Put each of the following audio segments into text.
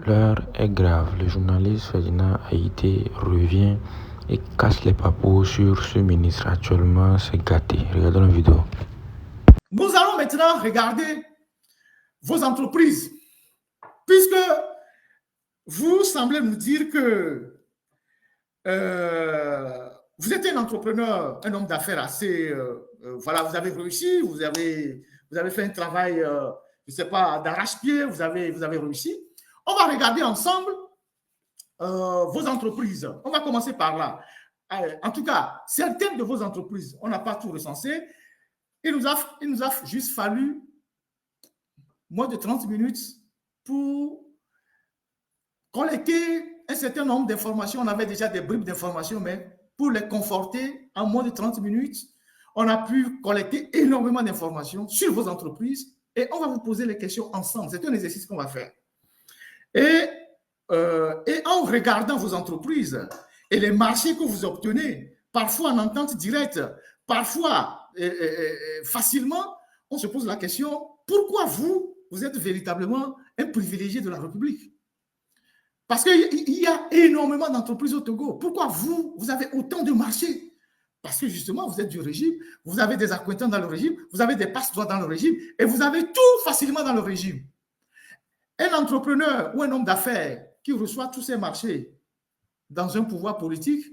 L'heure est grave. Le journaliste Ferdinand Haïté revient et casse les papous sur ce ministre. Actuellement, c'est gâté. Regardons la vidéo. Nous allons maintenant regarder vos entreprises, puisque vous semblez nous dire que vous êtes un entrepreneur, un homme d'affaires assez, voilà, vous avez réussi, vous avez fait un travail, je ne sais pas, d'arrache-pied, vous avez réussi. On va regarder ensemble vos entreprises. On va commencer par là. En tout cas, certaines de vos entreprises, on n'a pas tout recensé. Il nous a juste fallu moins de 30 minutes pour collecter un certain nombre d'informations. On avait déjà des bribes d'informations, mais pour les conforter en moins de 30 minutes, on a pu collecter énormément d'informations sur vos entreprises et on va vous poser les questions ensemble. C'est un exercice qu'on va faire. Et en regardant vos entreprises et les marchés que vous obtenez, parfois en entente directe, parfois facilement, on se pose la question, pourquoi vous êtes véritablement un privilégié de la République? Parce qu'il y a énormément d'entreprises au Togo. Pourquoi vous avez autant de marchés? Parce que justement, vous êtes du régime, vous avez des accointants dans le régime, vous avez des passe-droits dans le régime et vous avez tout facilement dans le régime. Un entrepreneur ou un homme d'affaires qui reçoit tous ces marchés dans un pouvoir politique,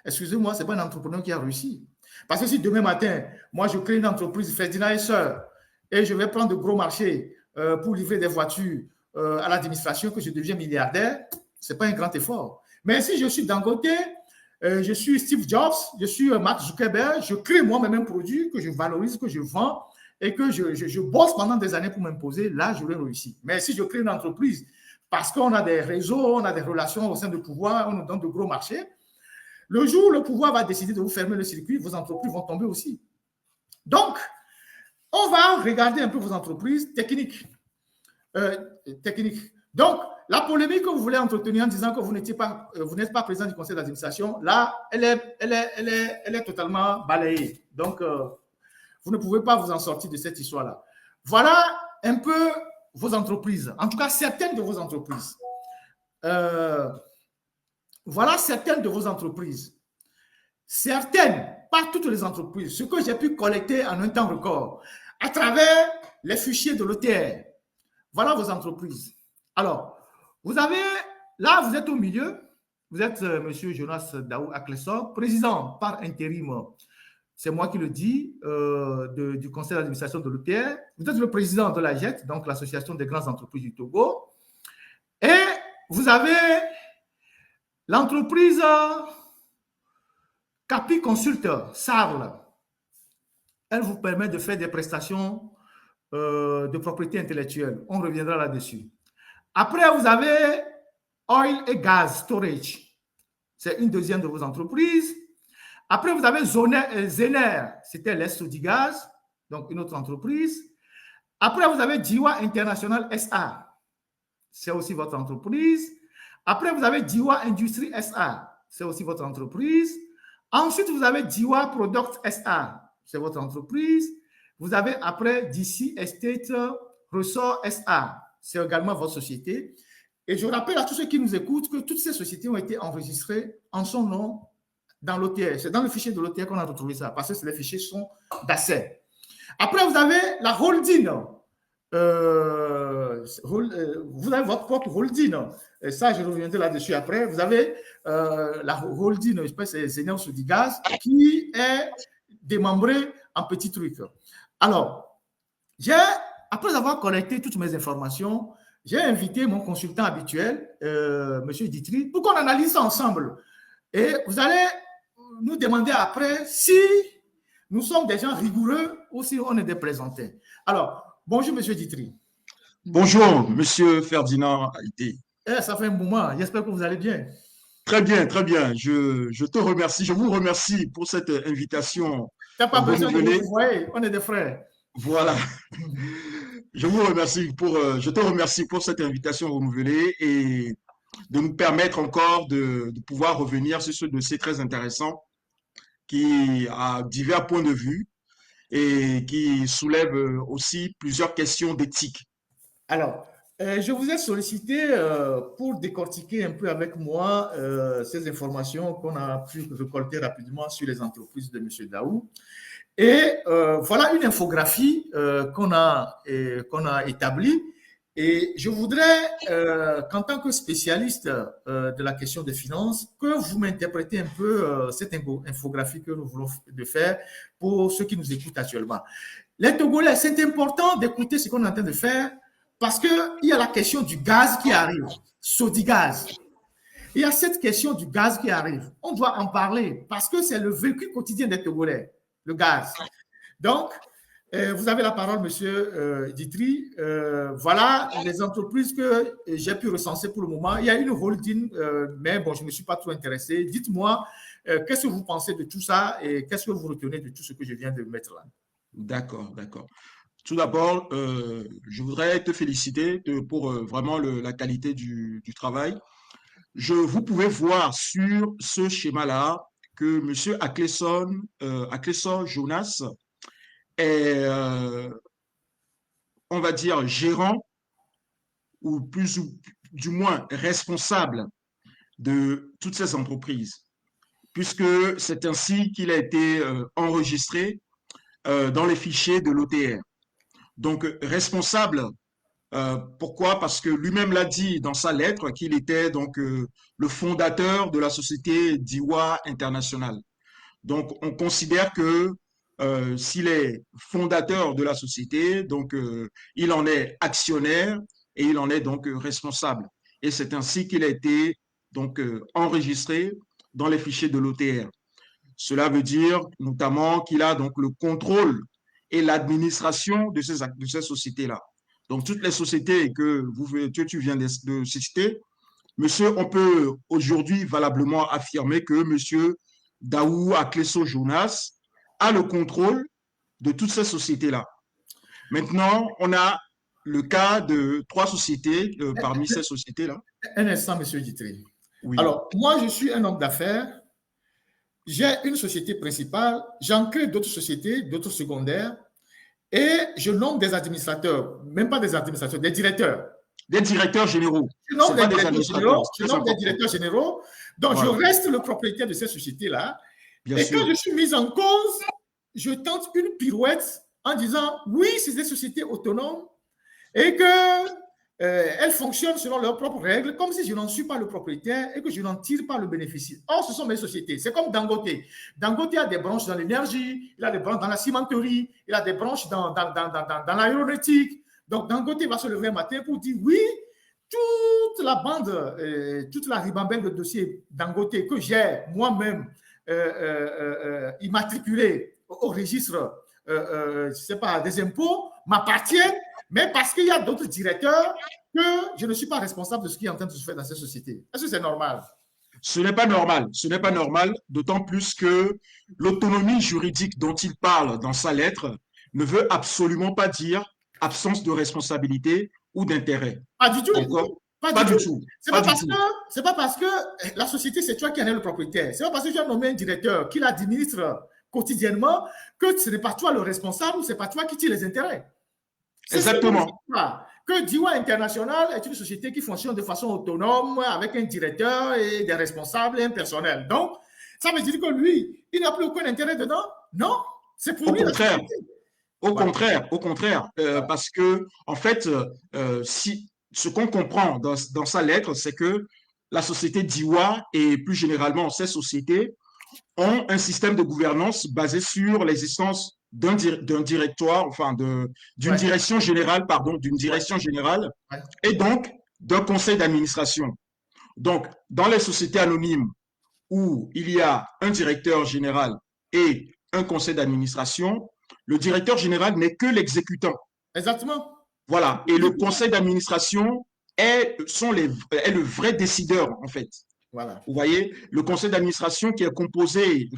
excusez-moi, ce n'est pas un entrepreneur qui a réussi. Parce que si demain matin, moi je crée une entreprise Ferdinand et Sœurs et je vais prendre de gros marchés pour livrer des voitures à l'administration, que je deviens milliardaire, ce n'est pas un grand effort. Mais si je suis Dangote, je suis Steve Jobs, je suis Mark Zuckerberg, je crée moi-même un produit que je valorise, que je vends et que je bosse pendant des années pour m'imposer, là, j'aurais réussi. Mais si je crée une entreprise parce qu'on a des réseaux, on a des relations au sein du pouvoir, on nous donne de gros marchés, le jour où le pouvoir va décider de vous fermer le circuit, vos entreprises vont tomber aussi. Donc, on va regarder un peu vos entreprises techniques. Donc, la polémique que vous voulez entretenir en disant que vous n'êtes pas président du conseil d'administration, là, elle est totalement balayée. Donc, vous ne pouvez pas vous en sortir de cette histoire-là. Voilà un peu vos entreprises, en tout cas certaines de vos entreprises. Voilà certaines de vos entreprises. Certaines, pas toutes les entreprises, ce que j'ai pu collecter en un temps record, à travers les fichiers de l'OTR. Voilà vos entreprises. Alors, vous avez, là, vous êtes au milieu, vous êtes M. Jonas Daou Aklesor, président par intérim, c'est moi qui le dis, du conseil d'administration de l'OTR. Vous êtes le président de la JET, donc l'Association des grandes entreprises du Togo. Et vous avez l'entreprise Capi Consulteur, SARL. Elle vous permet de faire des prestations de propriété intellectuelle. On reviendra là-dessus. Après, vous avez Oil et Gas Storage. C'est une deuxième de vos entreprises. Après, vous avez Zener, c'était l'Est-Gaz, donc une autre entreprise. Après, vous avez Diwa International SA. C'est aussi votre entreprise. Après, vous avez Diwa Industrie SA. C'est aussi votre entreprise. Ensuite, vous avez Diwa Product SA. C'est votre entreprise. Vous avez après DC Estate Ressort SA. C'est également votre société. Et je rappelle à tous ceux qui nous écoutent que toutes ces sociétés ont été enregistrées en son nom dans l'OTR. C'est dans le fichier de l'OTR qu'on a retrouvé ça, parce que les fichiers sont d'accès. Après, vous avez la holding. Vous avez votre propre holding. Et ça, je reviendrai là-dessus après. Vous avez la holding, je pense que c'est Seigneur Soudigaz, qui est démembrée en petits trucs. Alors, après avoir collecté toutes mes informations, j'ai invité mon consultant habituel, M. Ditry, pour qu'on analyse ça ensemble. Et vous allez nous demander après si nous sommes des gens rigoureux ou si on est des plaisantins. Alors, bonjour, M. Ditry. Bonjour, M. Ferdinand Haïté. Ça fait un moment. J'espère que vous allez bien. Très bien, très bien. Je te remercie. Je vous remercie pour cette invitation. Tu n'as pas besoin de nous voyer. On est des frères. Voilà. Je te remercie pour cette invitation renouvelée et de nous permettre encore de pouvoir revenir sur ce dossier très intéressant qui a divers points de vue et qui soulève aussi plusieurs questions d'éthique. Alors, Je vous ai sollicité pour décortiquer un peu avec moi ces informations qu'on a pu récolter rapidement sur les entreprises de M. Daou. Et voilà une infographie qu'on a établie. Et je voudrais, qu'en tant que spécialiste de la question des finances, que vous m'interprétez un peu cette infographie que nous voulons de faire pour ceux qui nous écoutent actuellement. Les Togolais, c'est important d'écouter ce qu'on est en train de faire parce qu'il y a la question du gaz qui arrive, Sodigaz. Il y a cette question du gaz qui arrive. On doit en parler parce que c'est le vécu quotidien des Togolais, le gaz. Donc, vous avez la parole, monsieur Ditry. Voilà les entreprises que j'ai pu recenser pour le moment. Il y a une holding, mais bon, je ne me suis pas trop intéressé. Dites-moi, qu'est-ce que vous pensez de tout ça et qu'est-ce que vous retenez de tout ce que je viens de mettre là? D'accord, d'accord. Tout d'abord, je voudrais te féliciter pour vraiment la qualité du travail. Vous pouvez voir sur ce schéma-là que M. Akleson Jonas est, on va dire, gérant ou du moins responsable de toutes ces entreprises, puisque c'est ainsi qu'il a été enregistré dans les fichiers de l'OTR. Donc, responsable, pourquoi? Parce que lui-même l'a dit dans sa lettre qu'il était donc le fondateur de la société Diwa International. Donc, on considère que s'il est fondateur de la société, donc il en est actionnaire et il en est donc responsable. Et c'est ainsi qu'il a été donc enregistré dans les fichiers de l'OTR. Cela veut dire notamment qu'il a donc le contrôle et l'administration de ces sociétés-là. Donc, toutes les sociétés que tu viens de citer, monsieur, on peut aujourd'hui valablement affirmer que monsieur Daou Akleso Jonas a le contrôle de toutes ces sociétés-là. Maintenant, on a le cas de 3 sociétés parmi ces sociétés-là. Un instant, monsieur Ditry. Oui. Alors, moi, je suis un homme d'affaires. J'ai une société principale, j'en crée d'autres sociétés, d'autres secondaires, et je nomme des administrateurs, même pas des administrateurs, des directeurs. Des directeurs généraux. Je nomme des directeurs généraux, donc voilà. Je reste le propriétaire de ces sociétés-là. Et sûr. Quand je suis mis en cause, je tente une pirouette en disant oui, c'est des sociétés autonomes et que elles fonctionnent selon leurs propres règles, comme si je n'en suis pas le propriétaire et que je n'en tire pas le bénéfice. Or, ce sont mes sociétés. C'est comme Dangote. Dangote a des branches dans l'énergie, il a des branches dans la cimenterie, il a des branches dans l'aéronautique. Donc, Dangote va se lever un matin pour dire oui, toute la bande, toute la ribambelle de dossiers Dangote que j'ai moi-même immatriculé au registre je sais pas, des impôts m'appartiennent, mais parce qu'il y a d'autres directeurs que je ne suis pas responsable de ce qui est en train de se faire dans ces sociétés. Est-ce que c'est normal? Ce n'est pas normal. Ce n'est pas normal, d'autant plus que l'autonomie juridique dont il parle dans sa lettre ne veut absolument pas dire absence de responsabilité ou d'intérêt. Pas du tout. Pas du tout. C'est pas parce que la société, c'est toi qui en es le propriétaire. C'est pas parce que tu as nommé un directeur qui l'administre quotidiennement que ce n'est pas toi le responsable ou ce n'est pas toi qui tire les intérêts. Exactement. Que Diwa International est une société qui fonctionne de façon autonome avec un directeur et des responsables et un personnel. Donc, ça veut dire que lui, il n'a plus aucun intérêt dedans? Non, c'est pour lui. Au contraire, parce que, en fait, ce qu'on comprend dans sa lettre, c'est que la société Diwa et plus généralement ces sociétés ont un système de gouvernance basé sur l'existence d'un directoire, enfin d'une direction générale, et donc d'un conseil d'administration. Donc, dans les sociétés anonymes où il y a un directeur général et un conseil d'administration, le directeur général n'est que l'exécutant. Exactement. Voilà. Et le conseil d'administration est le vrai décideur, en fait. Voilà. Vous voyez, le conseil d'administration qui est composé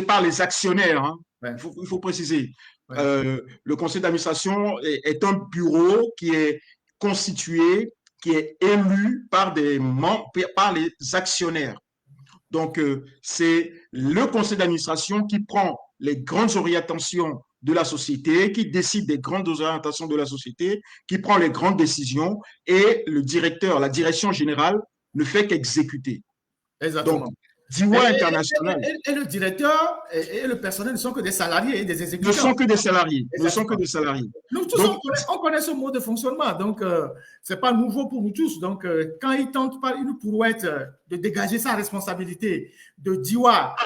par les actionnaires, hein, il faut préciser. Le conseil d'administration est un bureau qui est constitué, qui est élu par les actionnaires. Donc, c'est le conseil d'administration qui prend les grandes orientations de la société, qui décide des grandes orientations de la société, qui prend les grandes décisions, et le directeur, la direction générale, ne fait qu'exécuter. Exactement. Donc, DIWA International. Et le directeur et le personnel ne sont que des salariés et des exécutants. Ne sont que des salariés. Ne sont que des salariés. Nous tous, on connaît ce mode de fonctionnement. Donc, ce n'est pas nouveau pour nous tous. Donc, quand ils tentent par une pirouette de dégager sa responsabilité de DIWA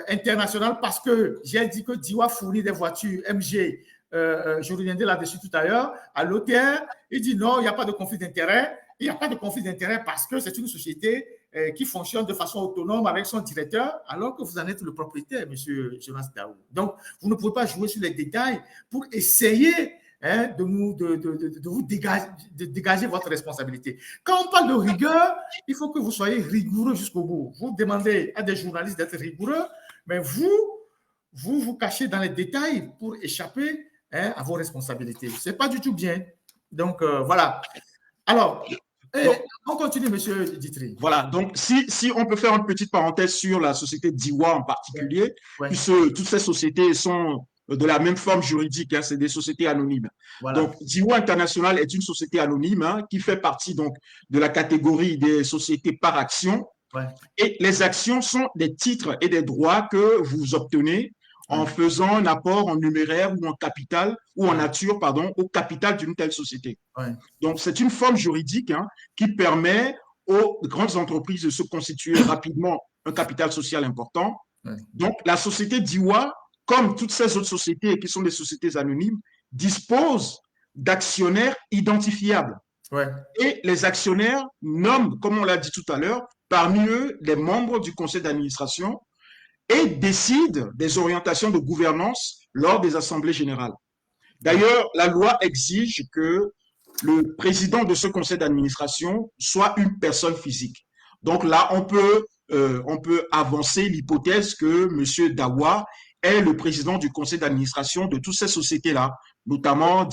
International, parce que j'ai dit que DIWA fournit des voitures MG, je reviendrai là-dessus tout à l'heure, à l'OTR, il dit non, il n'y a pas de conflit d'intérêt. Il n'y a pas de conflit d'intérêt parce que c'est une société qui fonctionne de façon autonome avec son directeur, alors que vous en êtes le propriétaire, M. Jonas Daou. Donc, vous ne pouvez pas jouer sur les détails pour essayer de vous dégager votre responsabilité. Quand on parle de rigueur, il faut que vous soyez rigoureux jusqu'au bout. Vous demandez à des journalistes d'être rigoureux, mais vous cachez dans les détails pour échapper à vos responsabilités. Ce n'est pas du tout bien. Donc, voilà. Alors, on continue, M. Ditry. Voilà, donc si on peut faire une petite parenthèse sur la société DIWA en particulier, puisque toutes ces sociétés sont de la même forme juridique, hein, c'est des sociétés anonymes. Voilà. Donc, DIWA International est une société anonyme qui fait partie donc de la catégorie des sociétés par action. Et les actions sont des titres et des droits que vous obtenez en faisant un apport en numéraire ou en capital, ou en nature, pardon, au capital d'une telle société. Donc, c'est une forme juridique qui permet aux grandes entreprises de se constituer rapidement un capital social important. Donc, la société DIWA, comme toutes ces autres sociétés qui sont des sociétés anonymes, dispose d'actionnaires identifiables. Et les actionnaires nomment, comme on l'a dit tout à l'heure, parmi eux les membres du conseil d'administration et décide des orientations de gouvernance lors des assemblées générales. D'ailleurs, la loi exige que le président de ce conseil d'administration soit une personne physique. Donc là, on peut avancer l'hypothèse que M. Dawa est le président du conseil d'administration de toutes ces sociétés-là, notamment